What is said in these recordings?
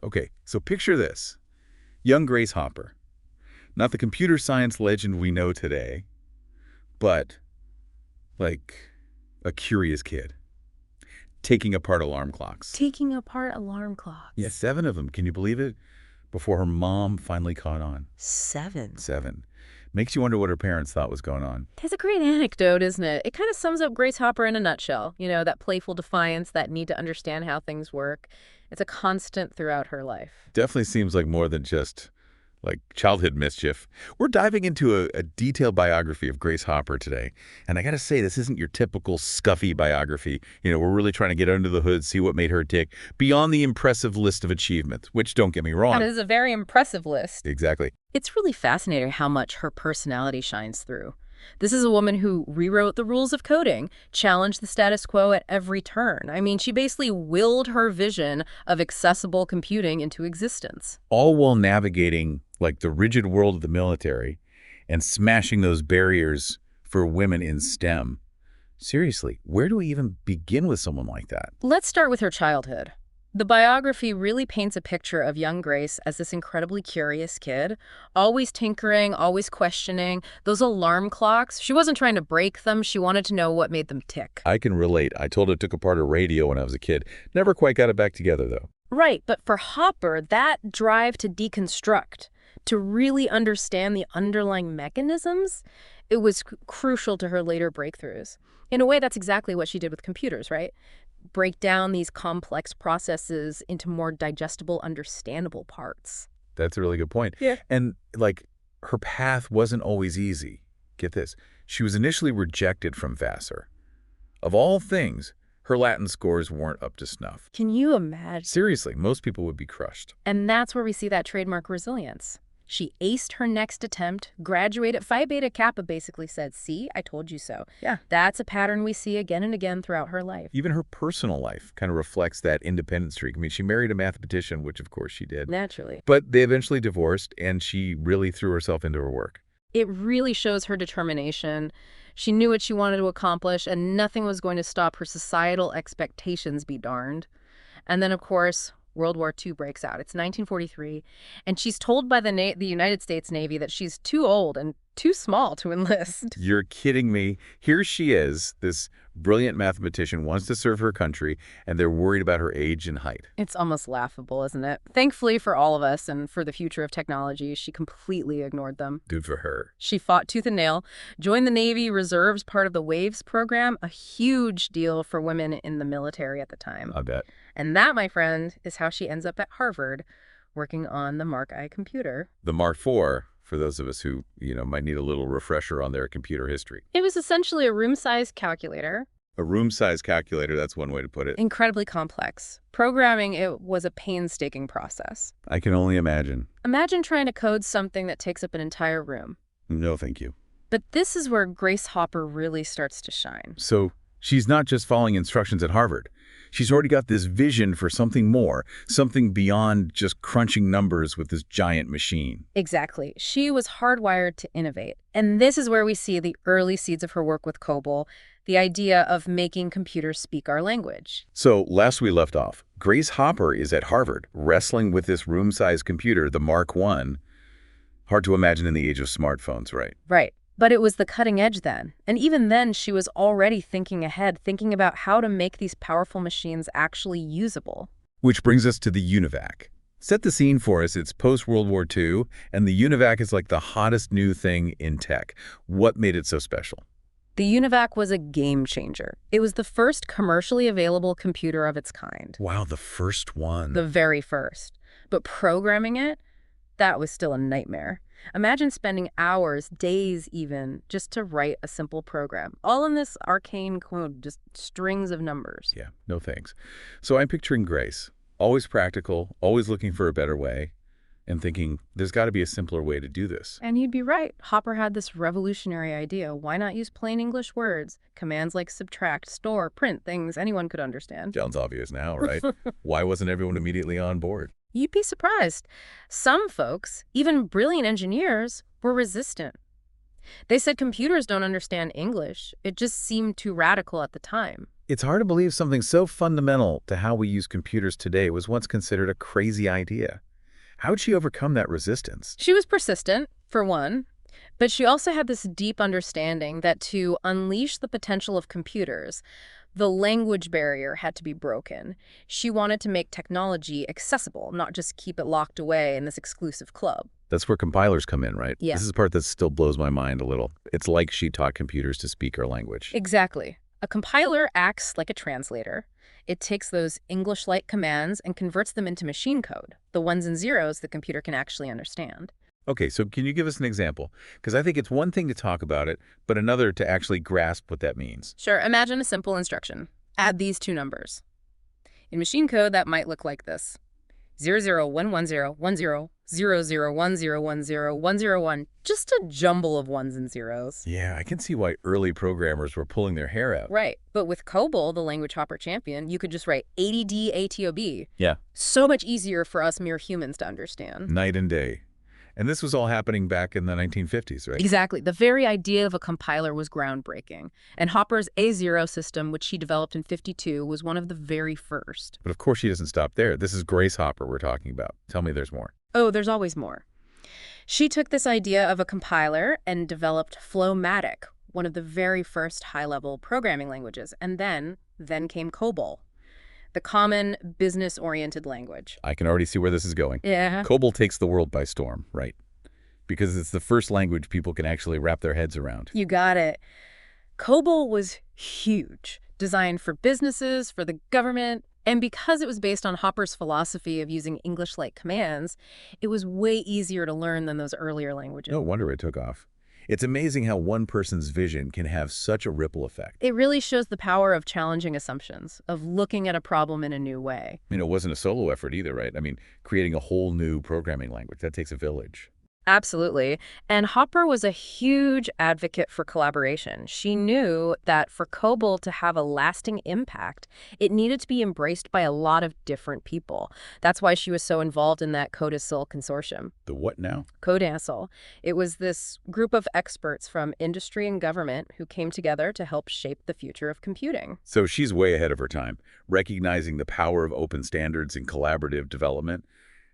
Okay, so picture this. Young Grace Hopper. Not the computer science legend we know today, but like a curious kid. Taking apart alarm clocks. Taking apart alarm clocks. Yeah, 7 of them. Can you believe it? Before her mom finally caught on. 7. 7. Makes you wonder what her parents thought was going on. That's a great anecdote, isn't it? It kind of sums up Grace Hopper in a nutshell. You know, that playful defiance, that need to understand how things work. It's a constant throughout her life. Definitely seems like more than just like childhood mischief. We're diving into a detailed biography of Grace Hopper today. And I got to say, this isn't your typical scuffy biography. We're really trying to get under the hood, see what made her tick, beyond the impressive list of achievements, which, don't get me wrong. That is a very impressive list. Exactly. It's really fascinating how much her personality shines through. This is a woman who rewrote the rules of coding, challenged the status quo at every turn. I mean, she basically willed her vision of accessible computing into existence. All while navigating like the rigid world of the military and smashing those barriers for women in STEM. Seriously, where do we even begin with someone like that? Let's start with her childhood. The biography really paints a picture of young Grace as this incredibly curious kid, always tinkering, always questioning. Those alarm clocks, she wasn't trying to break them. She wanted to know what made them tick. I can relate. I told her I took apart a radio when I was a kid. Never quite got it back together, though. Right, but for Hopper, that drive to deconstruct, to really understand the underlying mechanisms, it was crucial to her later breakthroughs. In a way, that's exactly what she did with computers, right? Break down these complex processes into more digestible, understandable parts. That's a really good point. Yeah. And, her path wasn't always easy. Get this. She was initially rejected from Vassar. Of all things, her Latin scores weren't up to snuff. Can you imagine? Seriously, most people would be crushed. And that's where we see that trademark resilience. She aced her next attempt, graduated. Phi Beta Kappa basically said, see, I told you so. Yeah. That's a pattern we see again and again throughout her life. Even her personal life kind of reflects that independent streak. I mean, she married a mathematician, which of course she did. Naturally. But they eventually divorced, and she really threw herself into her work. It really shows her determination. She knew what she wanted to accomplish, and nothing was going to stop her societal expectations, be darned. And then, of course, World War II breaks out. It's 1943, and she's told by the United States Navy that she's too old and too small to enlist. You're kidding me. Here she is, this brilliant mathematician, wants to serve her country, and they're worried about her age and height. It's almost laughable, isn't it? Thankfully for all of us and for the future of technology, she completely ignored them. Good for her. She fought tooth and nail, joined the Navy Reserves, part of the WAVES program, a huge deal for women in the military at the time. I bet. And that, my friend, is how she ends up at Harvard, working on the Mark I computer. The Mark IV, for those of us who, might need a little refresher on their computer history. It was essentially a room-sized calculator. A room-sized calculator, that's one way to put it. Incredibly complex. Programming it was a painstaking process. I can only imagine. Imagine trying to code something that takes up an entire room. No, thank you. But this is where Grace Hopper really starts to shine. So she's not just following instructions at Harvard. She's already got this vision for something more, something beyond just crunching numbers with this giant machine. Exactly. She was hardwired to innovate. And this is where we see the early seeds of her work with COBOL, the idea of making computers speak our language. So last we left off, Grace Hopper is at Harvard, wrestling with this room-sized computer, the Mark I. Hard to imagine in the age of smartphones, right? Right. But it was the cutting edge then. And even then, she was already thinking ahead, thinking about how to make these powerful machines actually usable. Which brings us to the UNIVAC. Set the scene for us. It's post-World War II, and the UNIVAC is like the hottest new thing in tech. What made it so special? The UNIVAC was a game changer. It was the first commercially available computer of its kind. Wow, the first one. The very first. But programming it, that was still a nightmare. Imagine spending hours, days even, just to write a simple program. All in this arcane code, just strings of numbers. Yeah, no thanks. So I'm picturing Grace, always practical, always looking for a better way, and thinking, there's got to be a simpler way to do this. And you'd be right. Hopper had this revolutionary idea. Why not use plain English words? Commands like subtract, store, print, things anyone could understand. Sounds obvious now, right? Why wasn't everyone immediately on board? You'd be surprised. Some folks, even brilliant engineers, were resistant. They said computers don't understand English. It just seemed too radical at the time. It's hard to believe something so fundamental to how we use computers today was once considered a crazy idea. How would she overcome that resistance? She was persistent, for one, but she also had this deep understanding that to unleash the potential of computers, the language barrier had to be broken. She wanted to make technology accessible, not just keep it locked away in this exclusive club. That's where compilers come in, right? Yeah. This is the part that still blows my mind a little. It's like she taught computers to speak our language. Exactly. A compiler acts like a translator. It takes those English-like commands and converts them into machine code, the ones and zeros the computer can actually understand. Okay, so can you give us an example? Because I think it's one thing to talk about it, but another to actually grasp what that means. Sure, imagine a simple instruction. Add these two numbers. In machine code, that might look like this. 00110100010101001, just a jumble of ones and zeros. Yeah, I can see why early programmers were pulling their hair out. Right, but with COBOL, the language hopper champion, you could just write ADDATOB. Yeah. So much easier for us mere humans to understand. Night and day. And this was all happening back in the 1950s, right? Exactly. The very idea of a compiler was groundbreaking. And Hopper's A0 system, which she developed in '52, was one of the very first. But of course she doesn't stop there. This is Grace Hopper we're talking about. Tell me there's more. Oh, there's always more. She took this idea of a compiler and developed FLOW-MATIC, one of the very first high-level programming languages. And then came COBOL, the common business-oriented language. I can already see where this is going. Yeah. COBOL takes the world by storm, right? Because it's the first language people can actually wrap their heads around. You got it. COBOL was huge, designed for businesses, for the government, and because it was based on Hopper's philosophy of using English-like commands, it was way easier to learn than those earlier languages. No wonder it took off. It's amazing how one person's vision can have such a ripple effect. It really shows the power of challenging assumptions, of looking at a problem in a new way. It wasn't a solo effort either, right? Creating a whole new programming language, that takes a village. Absolutely. And Hopper was a huge advocate for collaboration. She knew that for COBOL to have a lasting impact, it needed to be embraced by a lot of different people. That's why she was so involved in that Codicil consortium. The what now? Codicil. It was this group of experts from industry and government who came together to help shape the future of computing. So she's way ahead of her time, recognizing the power of open standards and collaborative development.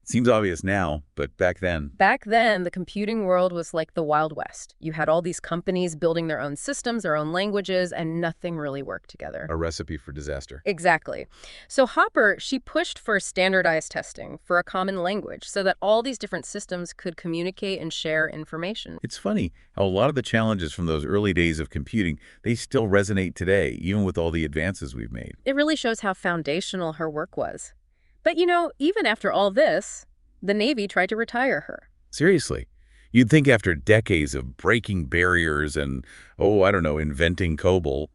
Seems obvious now, but back then... Back then, the computing world was like the Wild West. You had all these companies building their own systems, their own languages, and nothing really worked together. A recipe for disaster. Exactly. So Hopper, she pushed for standardized testing, for a common language, so that all these different systems could communicate and share information. It's funny how a lot of the challenges from those early days of computing, they still resonate today, even with all the advances we've made. It really shows how foundational her work was. But even after all this, the Navy tried to retire her. Seriously. You'd think after decades of breaking barriers and, inventing COBOL,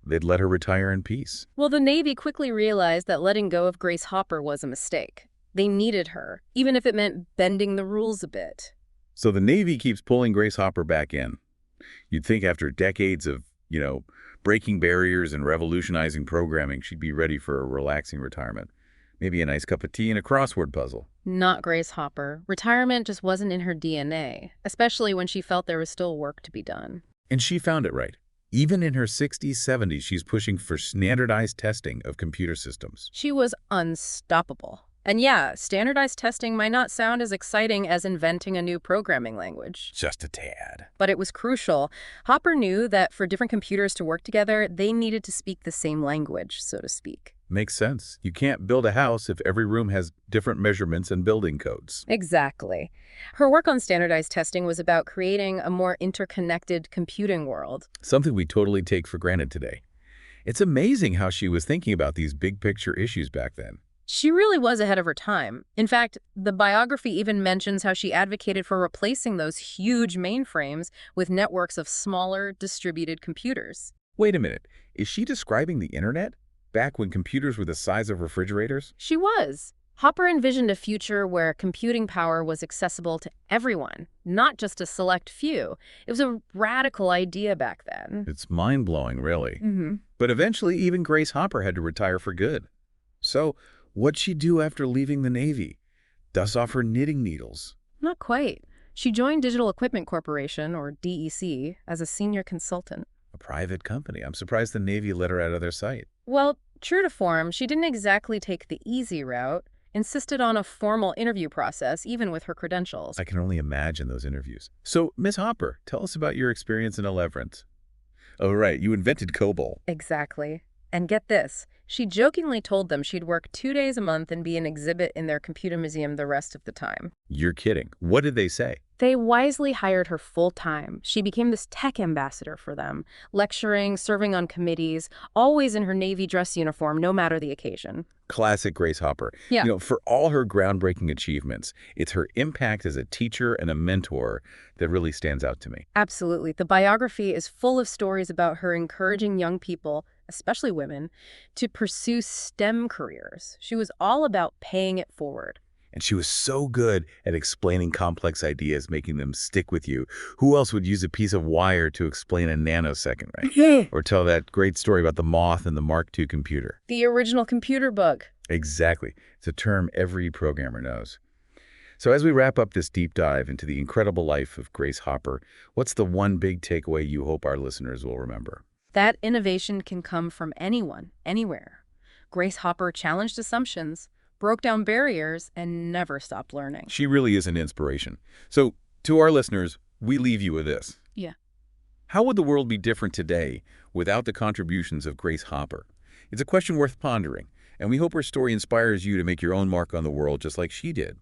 they'd let her retire in peace. Well, the Navy quickly realized that letting go of Grace Hopper was a mistake. They needed her, even if it meant bending the rules a bit. So the Navy keeps pulling Grace Hopper back in. You'd think after decades of, breaking barriers and revolutionizing programming, she'd be ready for a relaxing retirement. Maybe a nice cup of tea and a crossword puzzle. Not Grace Hopper. Retirement just wasn't in her DNA, especially when she felt there was still work to be done. And she found it right. Even in her 60s, 70s, she's pushing for standardized testing of computer systems. She was unstoppable. And yeah, standardized testing might not sound as exciting as inventing a new programming language. Just a tad. But it was crucial. Hopper knew that for different computers to work together, they needed to speak the same language, so to speak. Makes sense. You can't build a house if every room has different measurements and building codes. Exactly. Her work on standardized testing was about creating a more interconnected computing world. Something we totally take for granted today. It's amazing how she was thinking about these big picture issues back then. She really was ahead of her time. In fact, the biography even mentions how she advocated for replacing those huge mainframes with networks of smaller, distributed computers. Wait a minute. Is she describing the internet? Back when computers were the size of refrigerators? She was. Hopper envisioned a future where computing power was accessible to everyone, not just a select few. It was a radical idea back then. It's mind-blowing, really. Mm-hmm. But eventually, even Grace Hopper had to retire for good. So, what'd she do after leaving the Navy? Dust off her knitting needles? Not quite. She joined Digital Equipment Corporation, or DEC, as a senior consultant. A private company. I'm surprised the Navy let her out of their sight. Well, true to form, she didn't exactly take the easy route, insisted on a formal interview process, even with her credentials. I can only imagine those interviews. So, Miss Hopper, tell us about your experience in Eleverant. Oh, right. You invented COBOL. Exactly. And get this, she jokingly told them she'd work 2 days a month and be an exhibit in their computer museum the rest of the time. You're kidding. What did they say? They wisely hired her full-time. She became this tech ambassador for them, lecturing, serving on committees, always in her Navy dress uniform, no matter the occasion. Classic Grace Hopper. Yeah. For all her groundbreaking achievements, it's her impact as a teacher and a mentor that really stands out to me. Absolutely. The biography is full of stories about her encouraging young people, especially women, to pursue STEM careers. She was all about paying it forward. And she was so good at explaining complex ideas, making them stick with you. Who else would use a piece of wire to explain a nanosecond, right? Or tell that great story about the moth and the Mark II computer. The original computer bug. Exactly. It's a term every programmer knows. So as we wrap up this deep dive into the incredible life of Grace Hopper, what's the one big takeaway you hope our listeners will remember? That innovation can come from anyone, anywhere. Grace Hopper challenged assumptions, broke down barriers, and never stopped learning. She really is an inspiration. So, to our listeners, we leave you with this. Yeah. How would the world be different today without the contributions of Grace Hopper? It's a question worth pondering, and we hope her story inspires you to make your own mark on the world just like she did.